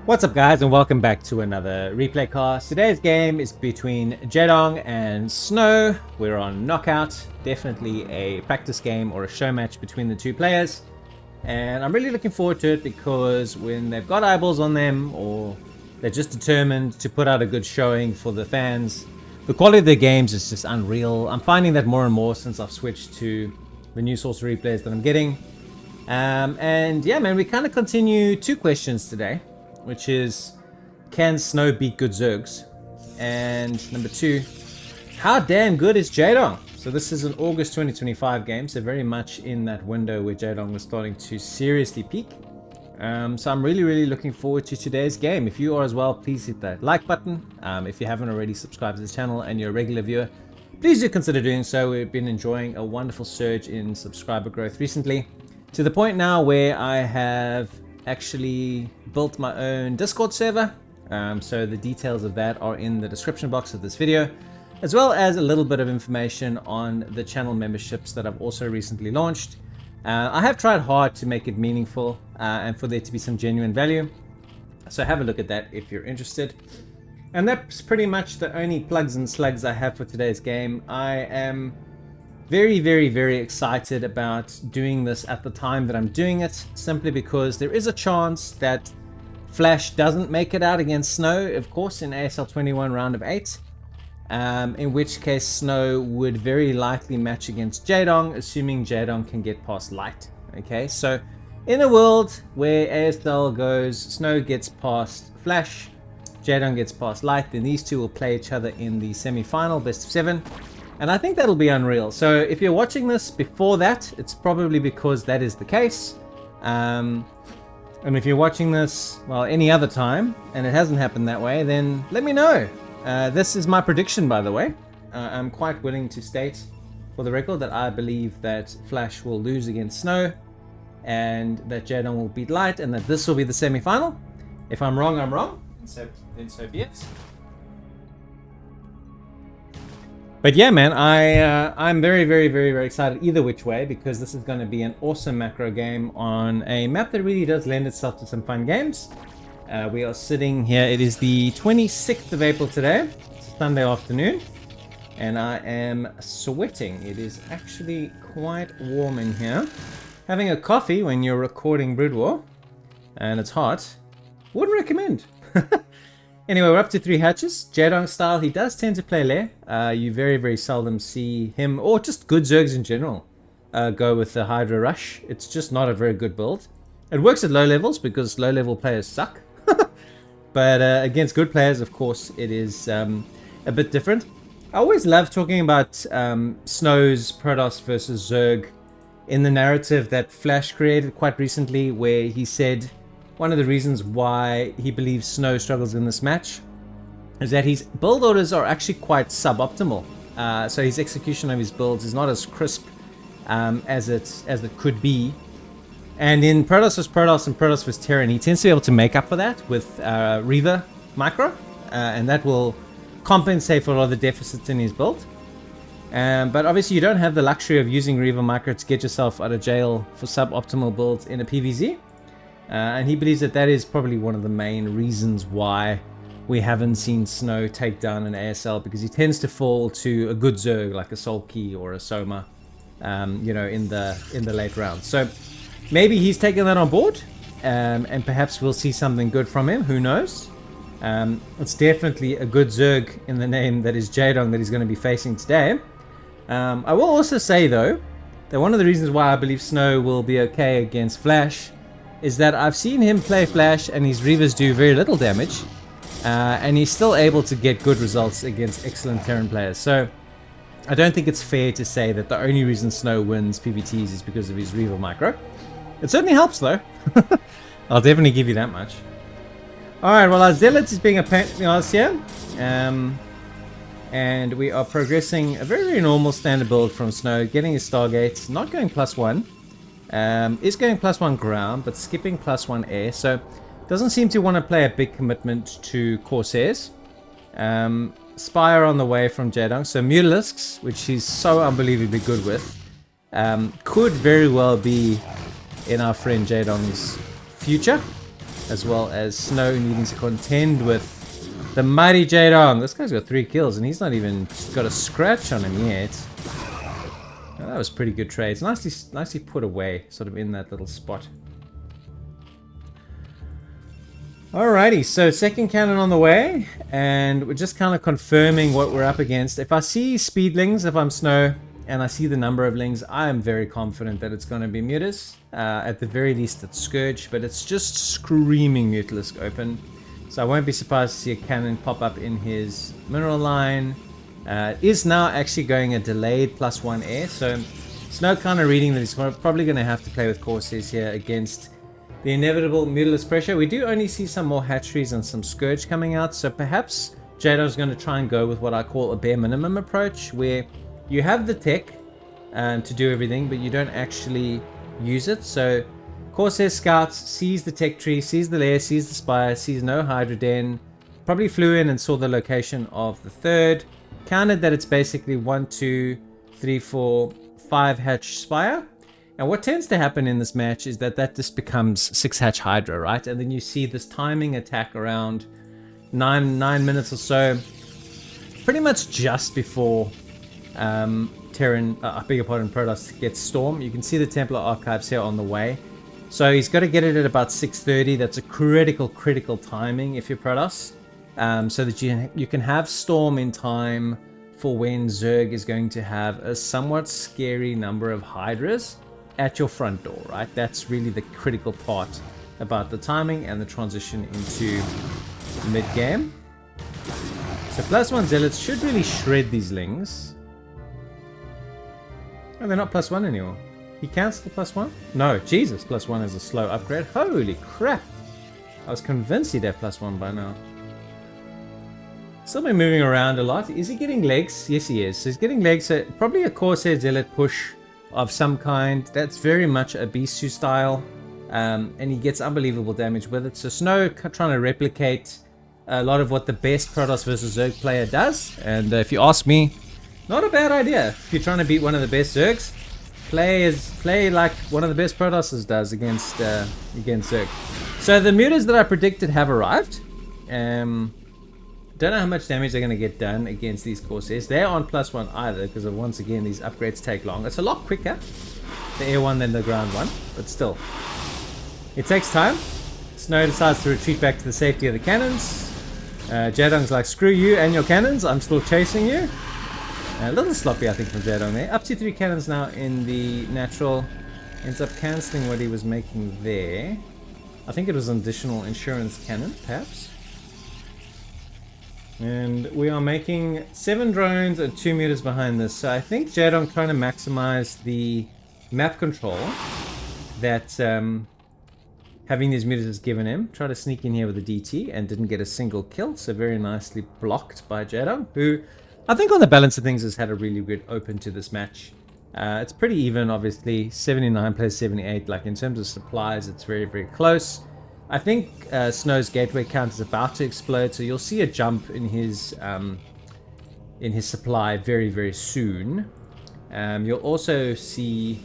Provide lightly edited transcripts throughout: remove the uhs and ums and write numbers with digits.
What's up guys, and welcome back to another replay cast. Today's game is between Jaedong and Snow. We're on Knockout, definitely a practice game or a show match between the two players. And I'm really looking forward to it because when they've got eyeballs on them or they're just determined to put out a good showing for the fans, the quality of their games is just unreal. I'm finding that more and more since I've switched to the new source of replays that I'm getting. And yeah man, we kind of continue two questions today, which is, can Snow beat good Zergs? And number two, how damn good is Jaedong? So this is an August 2025 game, so very much in that window where Jaedong was starting to seriously peak. So I'm really looking forward to today's game. If you are as well, please hit that like button. If you haven't already subscribed to the channel and you're a regular viewer, please do consider doing so. We've been enjoying a wonderful surge in subscriber growth recently, to the point now where I have actually built my own Discord server. So the details of that are in the description box of this video, as well as a little bit of information on the channel memberships that I've also recently launched. I have tried hard to make it meaningful and for there to be some genuine value, so have a look at that if you're interested. And that's pretty much the only plugs and slugs I have for today's game. I am very excited about doing this at the time that I'm doing it, simply because there is a chance that Flash doesn't make it out against Snow, of course, in ASL 21 round of 8, in which case Snow would very likely match against Jaedong, assuming Jaedong can get past Light. Okay, so in a world where ASL goes Snow gets past Flash, Jaedong gets past Light, then these two will play each other in the semi-final best of 7. And I think that'll be unreal. So if you're watching this before that, it's probably because that is the case. And if you're watching this, well, any other time, and it hasn't happened that way, then let me know. This is my prediction, by the way. I'm quite willing to state, for the record, that I believe that Flash will lose against Snow, and that Jaedong will beat Light, and that this will be the semi-final. If I'm wrong, I'm wrong. Then so be it. But yeah, man, I'm very excited either which way, because this is going to be an awesome macro game on a map that really does lend itself to some fun games. We are sitting here, it is the 26th of April today, it's Sunday afternoon, and I am sweating. It is actually quite warm in here. Having a coffee when you're recording Broodwar, and it's hot, wouldn't recommend. Anyway, we're up to 3 hatches. Jaedong style, he does tend to play Lair. You very seldom see him, or just good Zergs in general, go with the Hydra Rush. It's just not a very good build. It works at low levels because low level players suck. But against good players, of course, it is a bit different. I always love talking about Snow's Protoss versus Zerg in the narrative that Flash created quite recently, where he said one of the reasons why he believes Snow struggles in this match is that his build orders are actually quite suboptimal. So his execution of his builds is not as crisp as it could be. And in Protoss vs Protoss and Protoss vs Terran, he tends to be able to make up for that with Reaver Micro, and that will compensate for a lot of the deficits in his build. But obviously you don't have the luxury of using Reaver Micro to get yourself out of jail for suboptimal builds in a PvZ. And he believes that that is probably one of the main reasons why we haven't seen Snow take down an ASL, because he tends to fall to a good Zerg like a Sulky or a Soma, you know, in the late rounds. So maybe he's taken that on board, and perhaps we'll see something good from him. Who knows? It's definitely a good Zerg in the name that is Jaedong that he's going to be facing today. I will also say though that one of the reasons why I believe Snow will be okay against Flash is that I've seen him play Flash and his Reavers do very little damage, and he's still able to get good results against excellent Terran players. So I don't think it's fair to say that the only reason Snow wins PvTs is because of his Reaver Micro. It certainly helps though. I'll definitely give you that much. Alright, well, our Zealot is being a pain in the ass here, and we are progressing a very normal standard build from Snow, getting his Stargates, not going +1. Is going +1 ground, but skipping +1 air, so doesn't seem to want to play a big commitment to Corsairs. Spire on the way from Jaedong, so Mutalisks, which he's so unbelievably good with, could very well be in our friend Jaedong's future. as well as Snow needing to contend with the mighty Jaedong. This guy's got 3 kills and he's not even got a scratch on him yet. Oh, that was pretty good trades. Nicely put away, sort of in that little spot. Alrighty, so second cannon on the way, and we're just kind of confirming what we're up against. If I see speedlings, if I'm Snow, and I see the number of lings, I am very confident that it's going to be Mutas. At the very least, it's Scourge, but it's just screaming Mutalisk open. So I won't be surprised to see a cannon pop up in his mineral line. It is now actually going a delayed +1 air, so Snow kind of reading that he's probably going to have to play with Corsairs here against the inevitable Mutalisk pressure. We do only see some more hatcheries and some Scourge coming out, so perhaps Jaedong's going to try and go with what I call a bare minimum approach, where you have the tech to do everything, but you don't actually use it. So Corsair Scouts sees the tech tree, sees the lair, sees the spire, sees no Hydra Den, probably flew in and saw the location of the third, counted that it's basically 1, 2, 3, 4, 5 hatch spire. And what tends to happen in this match is that just becomes 6 hatch Hydra, right? And then you see this timing attack around 9 minutes or so, pretty much just before Terran, I beg your pardon, Protoss gets Storm. You can see the Templar Archives here on the way. So he's got to get it at about 6:30. That's a critical timing if you're Protoss. So that you can have Storm in time for when Zerg is going to have a somewhat scary number of Hydras at your front door, right? That's really the critical part about the timing and the transition into mid-game. So +1 Zealots should really shred these lings. Oh, they're not +1 anymore. He cancelled the +1? No, Jesus, +1 is a slow upgrade. Holy crap! I was convinced he'd have +1 by now. Still been moving around a lot. Is he getting legs? Yes, he is. So he's getting legs. So probably a Corsair Zealot push of some kind. That's very much a Bisu style. And he gets unbelievable damage with it. So Snow trying to replicate a lot of what the best Protoss versus Zerg player does. And if you ask me, not a bad idea. If you're trying to beat one of the best Zergs, play like one of the best Protosses does against Zerg. So the mutas that I predicted have arrived. Don't know how much damage they're going to get done against these Corsairs. They aren't +1 either, because of, once again, these upgrades take long. It's a lot quicker, the air one than the ground one, but still. It takes time. Snow decides to retreat back to the safety of the cannons. Jaedong's like, screw you and your cannons, I'm still chasing you. A little sloppy, I think, from Jaedong there. Up to 3 cannons now in the natural. Ends up cancelling what he was making there. I think it was an additional insurance cannon, perhaps. And we are making 7 drones and 2 mutas behind this. So I think Jaedong trying to maximize the map control that having these mutas has given him. Try to sneak in here with a DT and didn't get a single kill. So very nicely blocked by Jaedong, who I think on the balance of things has had a really good open to this match. It's pretty even, obviously. 79 plays 78. Like in terms of supplies, it's very, very close. I think Snow's gateway count is about to explode, so you'll see a jump in his supply very, very soon. You'll also see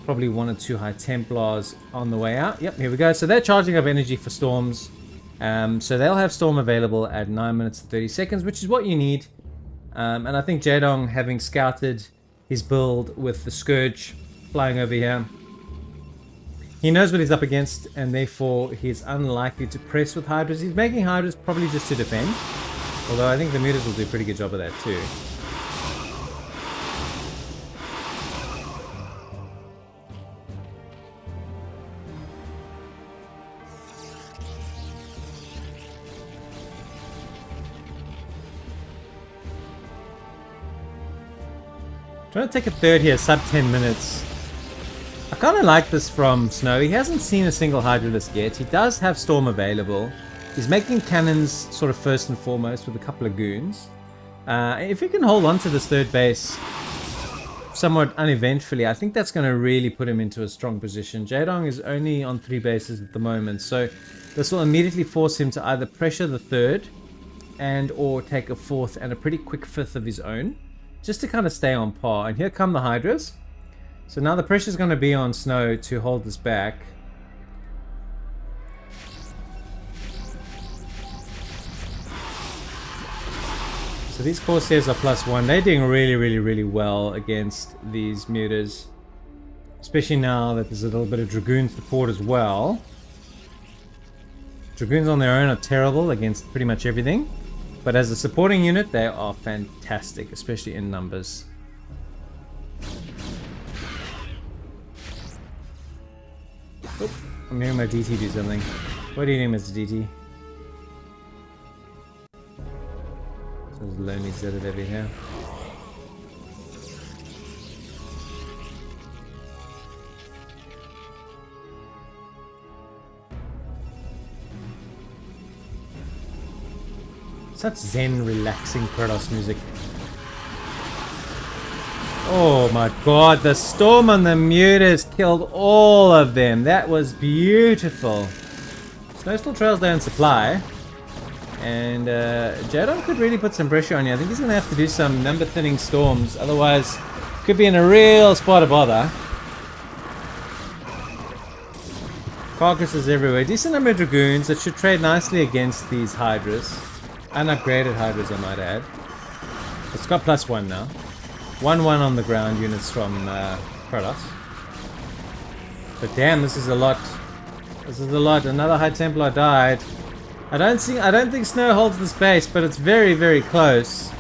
probably 1 or 2 high Templars on the way out. Yep, here we go. So they're charging up energy for storms. So they'll have storm available at 9 minutes and 30 seconds, which is what you need. And I think Jaedong, having scouted his build with the Scourge flying over here, he knows what he's up against, and therefore he's unlikely to press with Hydras. He's making Hydras probably just to defend, although I think the mutas will do a pretty good job of that too. Trying to take a third here, sub 10 minutes. I kind of like this from Snow. He hasn't seen a single Hydralisk yet. He does have Storm available. He's making cannons sort of first and foremost with a couple of goons. If he can hold on to this third base somewhat uneventfully, I think that's going to really put him into a strong position. Jaedong is only on 3 bases at the moment, so this will immediately force him to either pressure the third and or take a 4th and a pretty quick 5th of his own, just to kind of stay on par. And here come the Hydras. So now the pressure is going to be on Snow to hold this back. So these Corsairs are +1. They're doing really well against these Mutas. Especially now that there's a little bit of Dragoon support as well. Dragoons on their own are terrible against pretty much everything. But as a supporting unit, they are fantastic, especially in numbers. Oh, I'm hearing my DT do something. What do you do, Mr. DT? There's lonely Zed over here. Such zen, relaxing Protoss music. Oh my god, the storm on the Mutas killed all of them. That was beautiful. Snow still trails down supply. And Jaedong could really put some pressure on you. I think he's going to have to do some number thinning storms. Otherwise, could be in a real spot of bother. Carcasses everywhere. Decent number of Dragoons that should trade nicely against these Hydras. Unupgraded Hydras, I might add. It's got +1 now. 1-1 on the ground units from Protoss. But damn, this is a lot. This is a lot. Another High Templar died. I don't think Snow holds the space, but it's very close.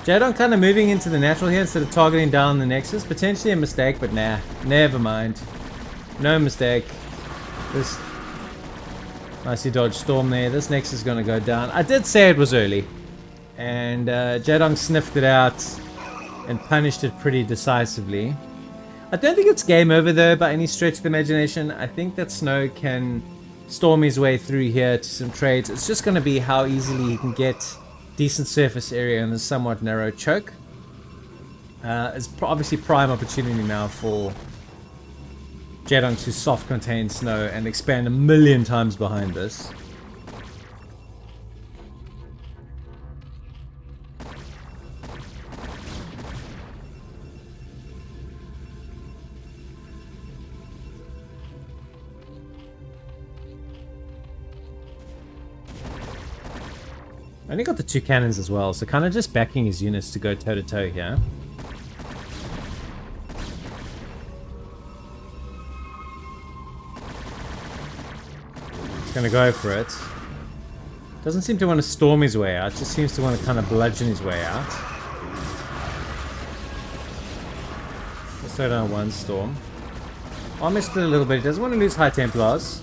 Jaedong kind of moving into the natural here instead of targeting down the Nexus. Potentially a mistake, but nah. Never mind. No mistake. This... Nicely dodged Storm there. This Nexus is going to go down. I did say it was early. And Jaedong sniffed it out and punished it pretty decisively. I don't think it's game over though by any stretch of the imagination. I think that Snow can storm his way through here to some trades. It's just going to be how easily he can get decent surface area in a somewhat narrow choke. It's obviously prime opportunity now for Jaedong to soft contain Snow and expand a million times behind this. I only got the 2 cannons as well, so kind of just backing his units to go toe-to-toe here. He's going to go for it. Doesn't seem to want to storm his way out, just seems to want to kind of bludgeon his way out. Let's throw down 1 storm. I'll miss it a little bit. He doesn't want to lose High Templars.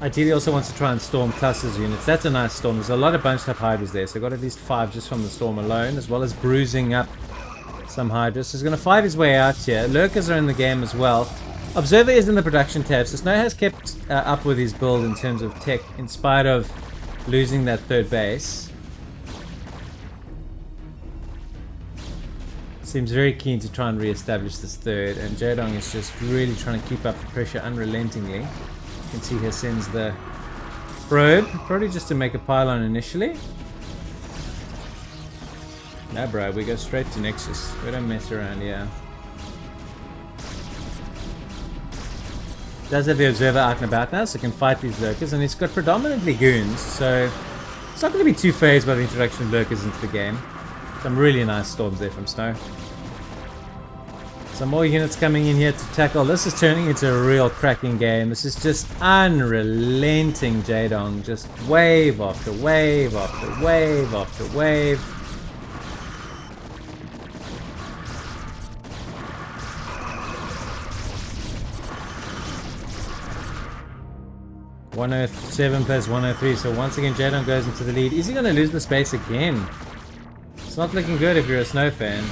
Ideally also wants to try and storm clusters units. That's a nice storm. There's a lot of bunched up Hydras there, so got at least 5 just from the storm alone, as well as bruising up some Hydras. So he's going to fight his way out here. Lurkers are in the game as well. Observer is in the production tab, so Snow has kept up with his build in terms of tech, in spite of losing that 3rd base. Seems very keen to try and re-establish this 3rd, and Jaedong is just really trying to keep up the pressure unrelentingly. You can see here sends the probe, probably just to make a pylon initially. Nah bro, we go straight to Nexus. We don't mess around here. Does have the Observer out and about now, so can fight these Lurkers, and he's got predominantly goons, so it's not going to be too phased by the introduction of Lurkers into the game. Some really nice storms there from Snow. Some more units coming in here to tackle. This is turning into a real cracking game. This is just unrelenting Jaedong. Just wave after wave after wave after wave. +107 +103. So once again Jaedong goes into the lead. Is he going to lose the space again? It's not looking good if you're a Snow fan.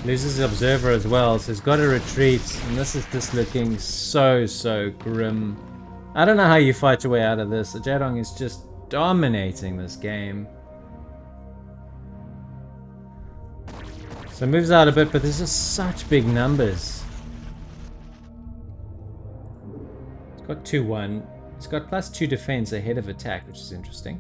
Loses the Observer as well, so he's got to retreat, and this is just looking so grim. I don't know how you fight your way out of this. Jaedong is just dominating this game. So moves out a bit, but there's just such big numbers. It's got 2-1. It's got +2 defense ahead of attack, which is interesting.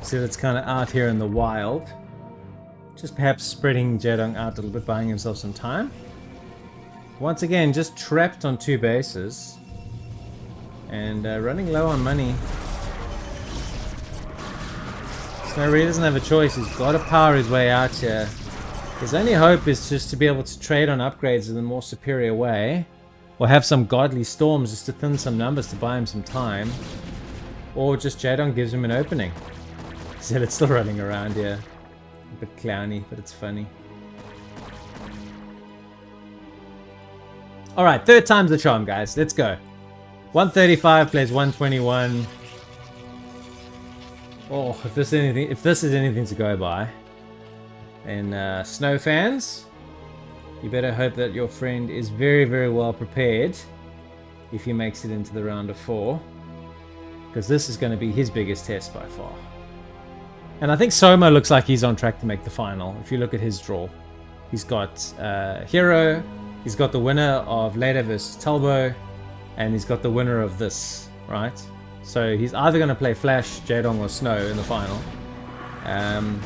So it's kind of out here in the wild. Just perhaps spreading Jaedong out a little bit, buying himself some time. Once again, just trapped on 2 bases. And running low on money. Snow really doesn't have a choice. He's got to power his way out here. His only hope is just to be able to trade on upgrades in a more superior way. Or have some godly storms just to thin some numbers to buy him some time. Or just Jaedong gives him an opening. So it's still running around here. A bit clowny, but it's funny. Alright, third time's the charm, guys. Let's go. 135 plays 121. Oh, if this is anything to go by, then Snow fans, you better hope that your friend is very, very well prepared if he makes it into the round of 4. Because this is going to be his biggest test by far. And I think Soma looks like he's on track to make the final. If you look at his draw, he's got Hero, he's got the winner of Leda versus Talbo, and he's got the winner of this, right? So he's either going to play Flash, Jaedong, or Snow in the final. And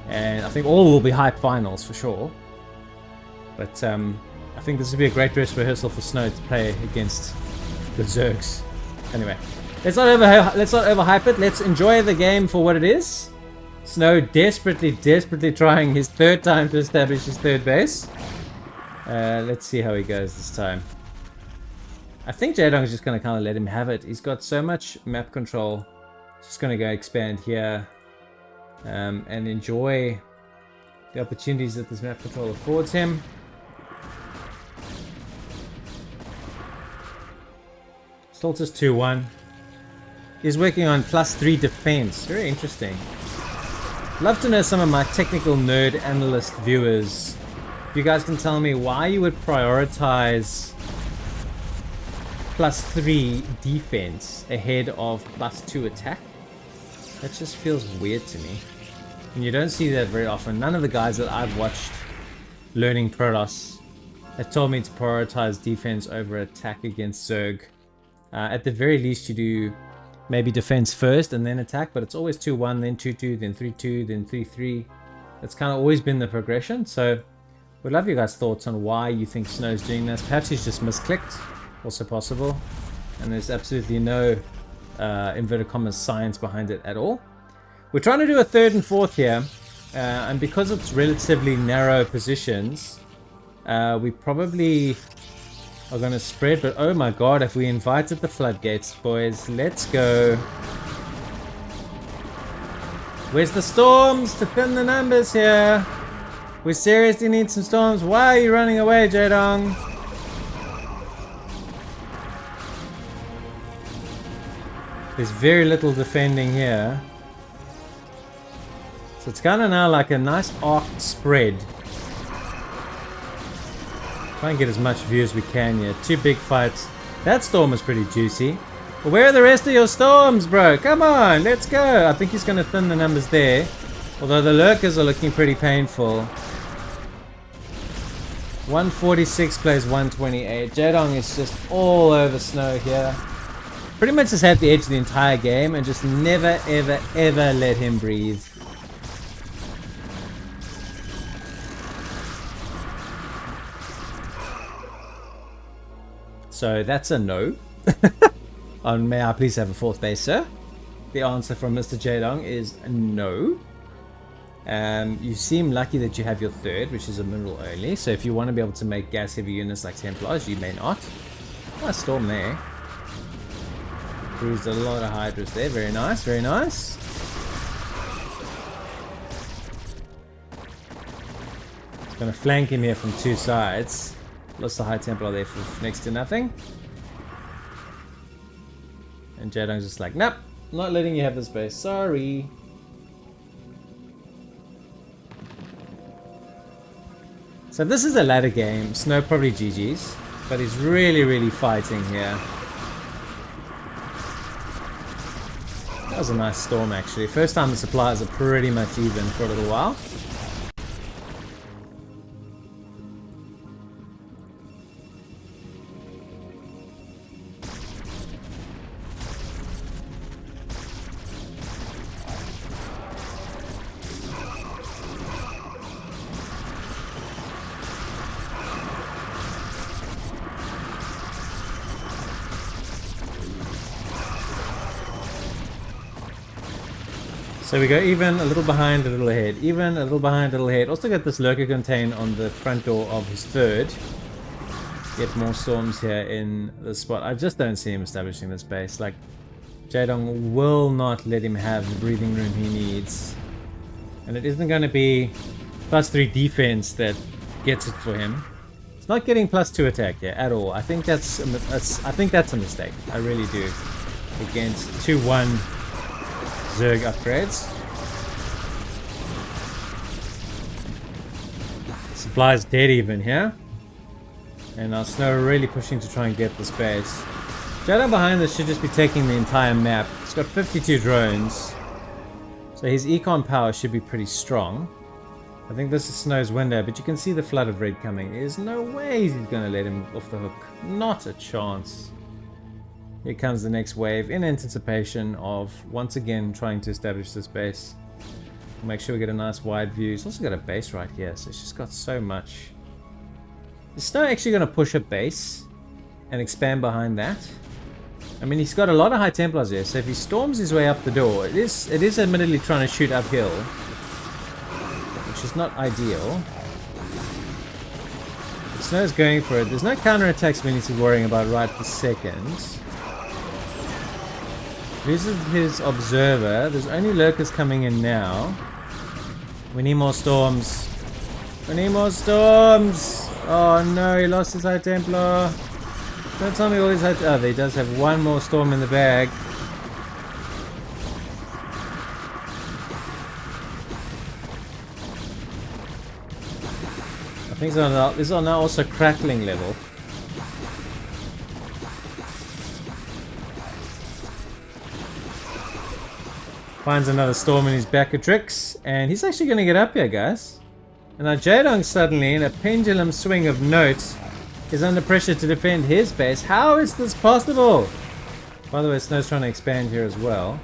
I think all will be hype finals for sure. But I think this would be a great dress rehearsal for Snow to play against the Zergs. Anyway. Let's not overhype it. Let's enjoy the game for what it is. Snow desperately trying his third time to establish his third base. Let's see how he goes this time. I think Jaedong is just going to kind of let him have it. He's got so much map control. Just going to go expand here. And enjoy the opportunities that this map control affords him. Stoltis 2-1. He's working on +3 defense. Very interesting. Love to know some of my technical nerd analyst viewers. If you guys can tell me why you would prioritize +3 defense ahead of +2 attack. That just feels weird to me. And you don't see that very often. None of the guys that I've watched learning Protoss have told me to prioritize defense over attack against Zerg. At the very least you do maybe defense first and then attack, but it's always 2-1, then 2-2, then 3-2, then 3-3. That's kind of always been the progression. So we'd love your guys' thoughts on why you think Snow's doing this. Perhaps he's just misclicked, also possible. And there's absolutely no inverted commas science behind it at all. We're trying to do a third and fourth here, and because it's relatively narrow positions, we probably are going to spread, but oh my god, if we invited the floodgates, boys, let's go. Where's the storms to thin the numbers here? We seriously need some storms. Why are you running away, Jaedong? There's very little defending here. So it's kind of now like a nice arced spread. Try and get as much view as we can here. 2 big fights. That storm was pretty juicy. But where are the rest of your storms, bro? Come on, let's go. I think he's going to thin the numbers there. Although the lurkers are looking pretty painful. 146 plays 128. Jaedong is just all over Snow here. Pretty much just had the edge the entire game and just never, ever, ever let him breathe. So that's a no. On may I please have a fourth base, sir? The answer from Mr. Jaedong is no. You seem lucky that you have your third, which is a mineral only. So if you want to be able to make gas heavy units like Templars, you may not. Nice storm there. Bruised a lot of Hydras there. Very nice, very nice. It's going to flank him here from 2 sides. Lost the High Templar there for next to nothing. And Jaedong's just like, nope, not letting you have this base. Sorry. So this is a ladder game. Snow probably GG's. But he's really, really fighting here. That was a nice storm actually. First time the supplies are pretty much even for a little while. So we go even, a little behind, a little ahead. Even, a little behind, a little ahead. Also got this lurker contain on the front door of his third. Get more storms here in the spot. I just don't see him establishing this base. Like, Jaedong will not let him have the breathing room he needs. And it isn't going to be +3 defense that gets it for him. It's not getting +2 attack here at all. I think that's a mistake. I really do. Against 2-1 Zerg upgrades. Supply's dead even here. And our Snow really pushing to try and get this base. Jaedong behind this should just be taking the entire map. He's got 52 drones. So his econ power should be pretty strong. I think this is Snow's window, but you can see the flood of red coming. There's no way he's going to let him off the hook. Not a chance. Here comes the next wave in anticipation of once again trying to establish this base. Make sure we get a nice wide view. He's also got a base right here, so it's just got so much. Is Snow actually going to push a base and expand behind that? I mean, he's got a lot of high Templars here, so if he storms his way up the door, it is admittedly trying to shoot uphill, which is not ideal. But Snow's going for it. There's no counterattacks we need to be worrying about right this second. Loses his observer. There's only lurkers coming in now. We need more storms. We need more storms! Oh no, he lost his High Templar. Don't tell me all his High... Oh, he does have one more storm in the bag. I think these are now also crackling level. Finds another storm in his back of tricks, and he's actually going to get up here, guys. And now Jaedong suddenly, in a pendulum swing of note, is under pressure to defend his base. How is this possible? By the way, Snow's trying to expand here as well.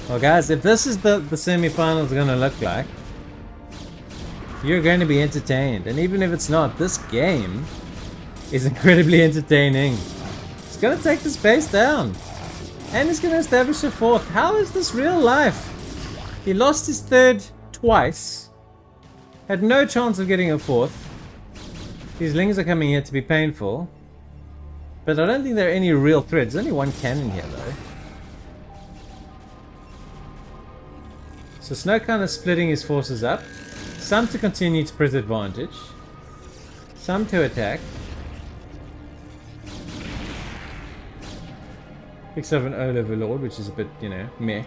Well, guys, if this is the semi-finals going to look like, you're going to be entertained. And even if it's not, this game is incredibly entertaining. He's going to take this base down. And he's going to establish a fourth. How is this real life? He lost his third twice. Had no chance of getting a fourth. These lings are coming here to be painful. But I don't think there are any real threats. There's only one cannon here though. So Snow kind of splitting his forces up. Some to continue to press advantage. Some to attack. Picks up an Overlord, which is a bit, you know, meh.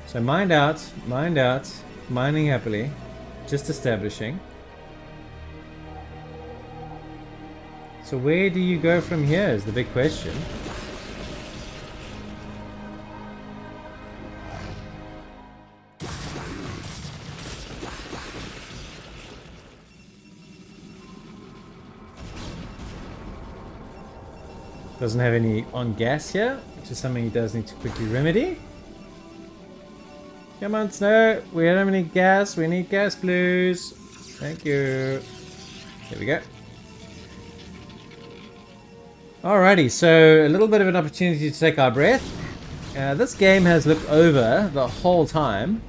So mind out, mining happily, just establishing. So where do you go from here is the big question. Doesn't have any on gas here, which is something he does need to quickly remedy. Come on, Snow. We don't have any gas. We need gas, please. Thank you. There we go. Alrighty, so a little bit of an opportunity to take our breath. This game has looked over the whole time.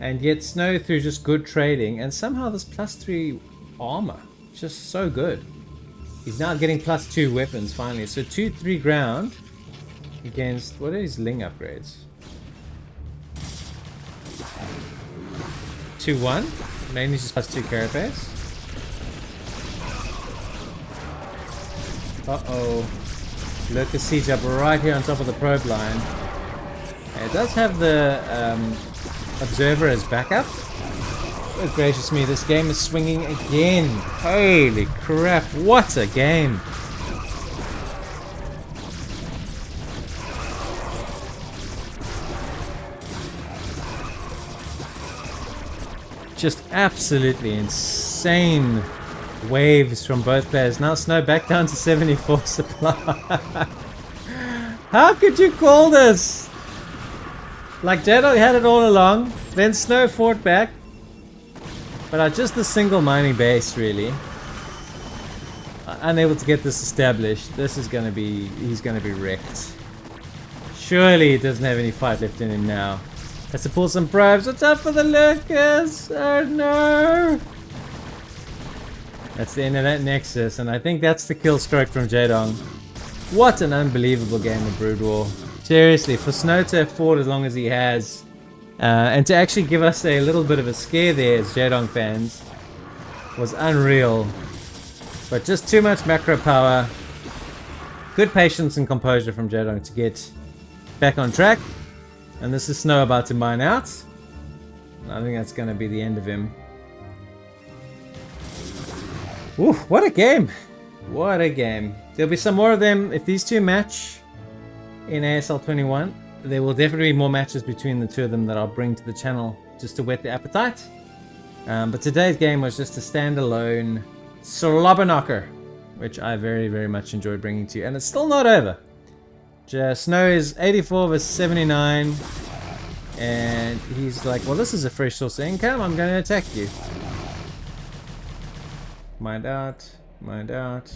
And yet Snow, through just good trading, and somehow this +3 armor, just so good. He's now getting +2 weapons finally. So 2-3 ground against, what are his Ling upgrades? 2-1. Mainly just +2 carapace. Uh-oh. Lurker siege up right here on top of the probe line. It does have the observer as backup. Oh, gracious me, this game is swinging again. Holy crap, what a game. Just absolutely insane waves from both players. Now Snow back down to 74 supply. How could you call this? Like Jaedong had it all along, then Snow fought back. But just the single mining base, really. unable to get this established. This is gonna be, he's gonna be wrecked. Surely he doesn't have any fight left in him now. Has to pull some probes. Watch out for the lurkers! Oh no! That's the end of that Nexus, and I think that's the kill stroke from Jaedong. What an unbelievable game of Brood War. Seriously, for Snow to have fought as long as he has, and to actually give us a little bit of a scare there as Jaedong fans, was unreal. But just too much macro power. Good patience and composure from Jaedong to get back on track. And this is Snow about to mine out. I think that's going to be the end of him. Oof, what a game! What a game. There'll be some more of them if these two match in ASL 21. There will definitely be more matches between the two of them that I'll bring to the channel just to whet the appetite. But today's game was just a standalone slobber knocker, which I very, very much enjoyed bringing to you. And it's still not over. Snow is 84 versus 79. And he's like, well, this is a fresh source of income. I'm going to attack you. Mined out. Mined out.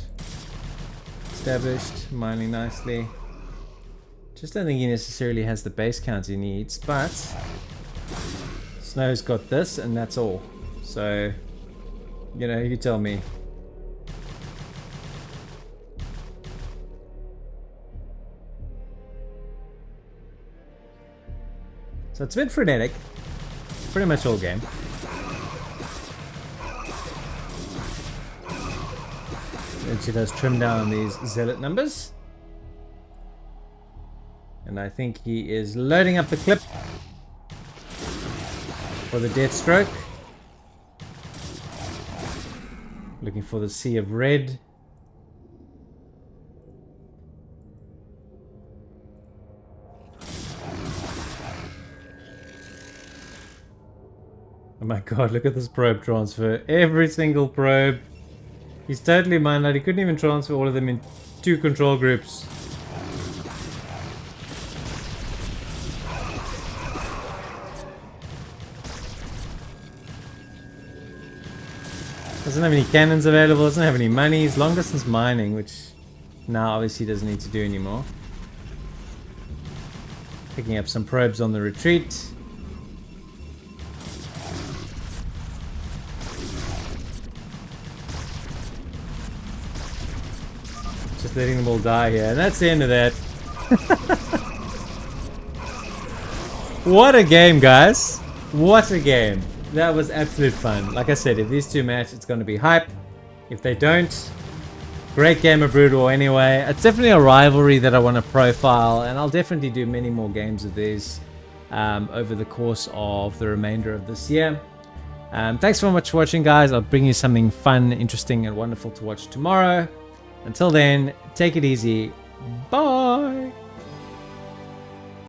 Established. Mining nicely. Just don't think he necessarily has the base count he needs, but Snow's got this and that's all. So, you know, you tell me. So it's been frenetic. Pretty much all game. And she does trim down these zealot numbers. And I think he is loading up the clip for the death stroke. Looking for the sea of red. Oh my god, look at this probe transfer. Every single probe. He's totally mined out. He couldn't even transfer all of them in 2 control groups. Doesn't have any cannons available, doesn't have any money. He's long distance mining, which now obviously doesn't need to do anymore. Picking up some probes on the retreat. Just letting them all die here, and that's the end of that. What a game, guys! What a game! That was absolute fun. Like I said, if these two match, it's going to be hype. If they don't, great game of Brood War anyway. It's definitely a rivalry that I want to profile, and I'll definitely do many more games of these over the course of the remainder of this year. Thanks so much for watching, guys. I'll bring you something fun, interesting, and wonderful to watch tomorrow. Until then, take it easy. Bye!